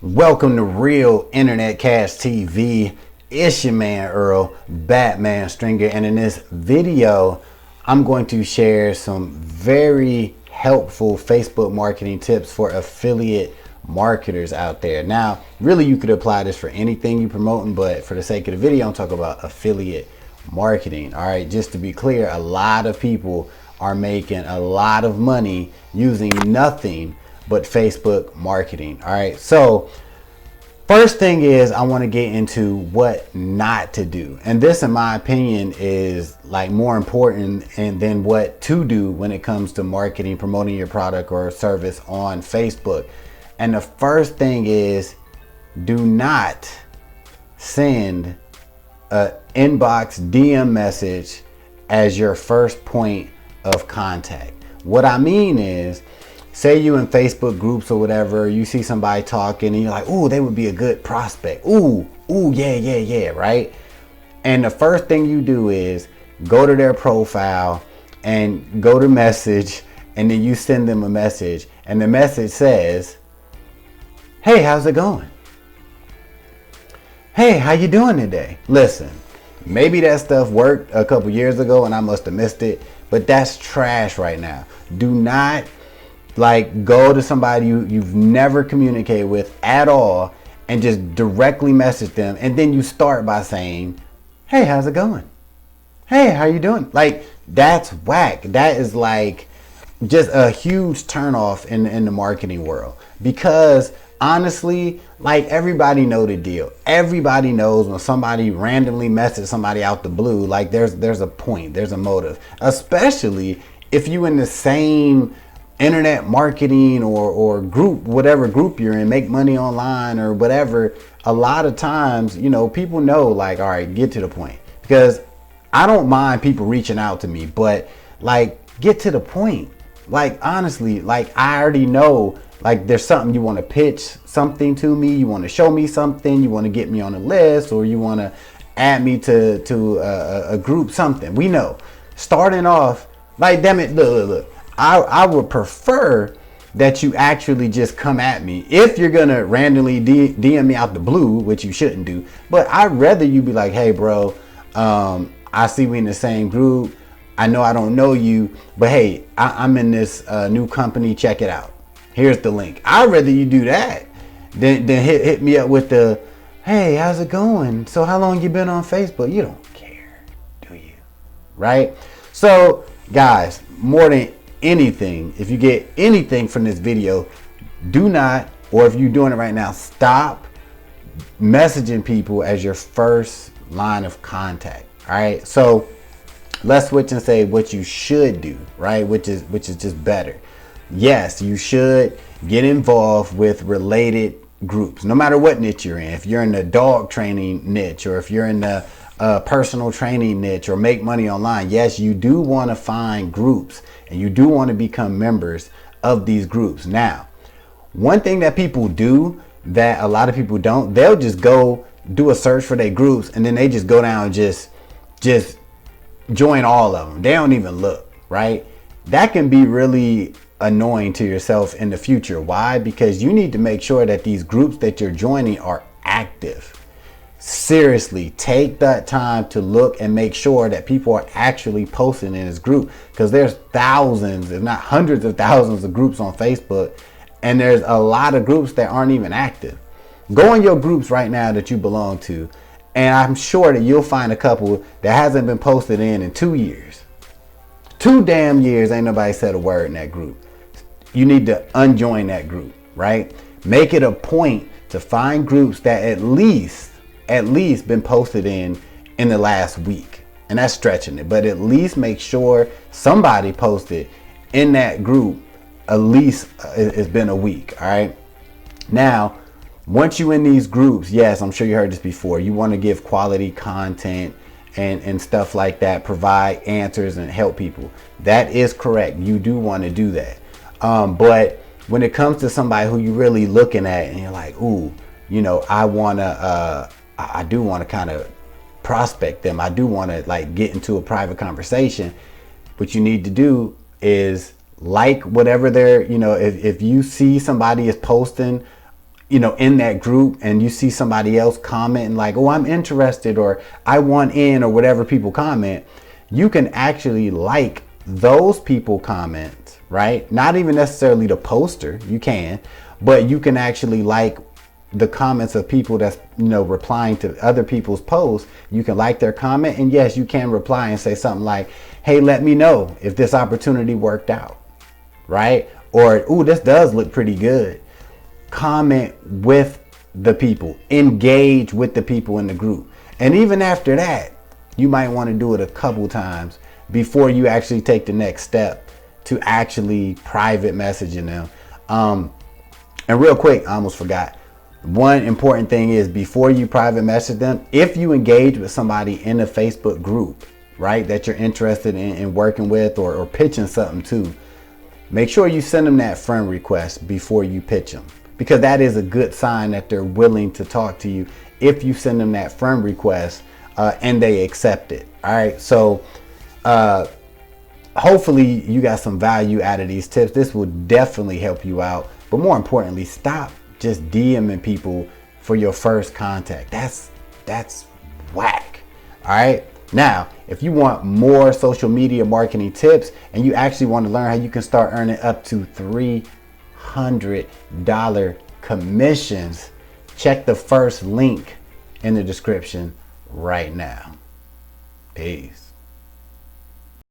Welcome to Real Internet Cash TV. It's your man Earl, Batman Stringer, and in this video, I'm going to share some very helpful Facebook marketing tips for affiliate marketers out there. Now, really, you could apply this for anything you're promoting, but for the sake of the video, I'm talking about affiliate marketing. All right, just to be clear, a lot of people are making a lot of money using nothing but Facebook marketing. All right, so first thing is I want to get into what not to do, and this in my opinion is like more important than what to do when it comes to marketing, promoting your product or service on Facebook. And the first thing is, do not send an inbox DM message as your first point of contact. What I mean is, say you in Facebook groups or whatever, you see somebody talking and you're like, ooh, they would be a good prospect. Ooh, yeah, right? And the first thing you do is go to their profile and go to message, and then you send them a message, and the message says, hey, how's it going? Hey, how you doing today? Listen, maybe that stuff worked a couple years ago and I must have missed it, but that's trash right now. Do not go to somebody you've never communicated with at all and just directly message them, and then you start by saying, hey, how's it going? Hey, how you doing? Like, that's whack. That is like just a huge turnoff in the marketing world, because honestly, like, everybody know the deal. Everybody knows when somebody randomly messages somebody out the blue, like there's a point, there's a motive, especially if you in the same internet marketing or group, whatever group you're in, make money online or whatever. A lot of times, you know, people know, like, all right, get to the point, because I don't mind people reaching out to me, but like, get to the point. Like, honestly, like, I already know, like, there's something you want to pitch something to me, you want to show me something, you want to get me on a list, or you want to add me to a group, something. We know. Starting off, like, damn it, look. I would prefer that you actually just come at me if you're gonna randomly DM me out the blue, which you shouldn't do. But I'd rather you be like, hey bro, I see we in the same group. I know I don't know you, but hey, I'm in this new company, check it out. Here's the link. I'd rather you do that than hit me up with the, hey, how's it going? So how long you been on Facebook? You don't care, do you? Right? So guys, more than anything, if you get anything from this video, do not, or if you're doing it right now, stop messaging people as your first line of contact. All right, so let's switch and say what you should do, right? Which is just better. Yes, you should get involved with related groups, no matter what niche you're in. If you're in the dog training niche, or if you're in the personal training niche, or make money online, yes, you do want to find groups, and you do want to become members of these groups. Now, one thing that people do that a lot of people don't, they'll just go do a search for their groups, and then they just go down and just join all of them. They don't even look, right? That can be really annoying to yourself in the future. Why? Because you need to make sure that these groups that you're joining are active. Seriously, take that time to look and make sure that people are actually posting in this group, because there's thousands, if not hundreds of thousands of groups on Facebook, and there's a lot of groups that aren't even active. Go in your groups right now that you belong to, and I'm sure that you'll find a couple that hasn't been posted in 2 years. 2 damn years ain't nobody said a word in that group. You need to unjoin that group, right? Make it a point to find groups that at least been posted in the last week. And that's stretching it, but at least make sure somebody posted in that group at least it's been a week. All right, now once you in these groups, yes, I'm sure you heard this before, you want to give quality content and stuff like that, provide answers and help people. That is correct, you do want to do that, but when it comes to somebody who you really looking at and you're like, ooh, you know, I do want to kind of prospect them, I do want to like get into a private conversation, what you need to do is like whatever they're, you know, if you see somebody is posting in that group, and you see somebody else commenting like, oh, I'm interested, or I want in, or whatever people comment, you can actually like those people comments, right? Not even necessarily the poster, you can, but you can actually like the comments of people that's replying to other people's posts. You can like their comment, and yes, you can reply and say something like, hey, let me know if this opportunity worked out, right? Or, ooh, this does look pretty good. Comment with the people, engage with the people in the group. And even after that, you might want to do it a couple times before you actually take the next step to actually private messaging them. And real quick, I almost forgot. One important thing is, before you private message them, if you engage with somebody in a Facebook group, right, that you're interested in working with or pitching something to, make sure you send them that friend request before you pitch them, because that is a good sign that they're willing to talk to you if you send them that friend request and they accept it. All right. So hopefully you got some value out of these tips. This will definitely help you out. But more importantly, stop just DMing people for your first contact. That's whack. All right. Now, if you want more social media marketing tips and you actually want to learn how you can start earning up to $300 commissions, check the first link in the description right now. Peace.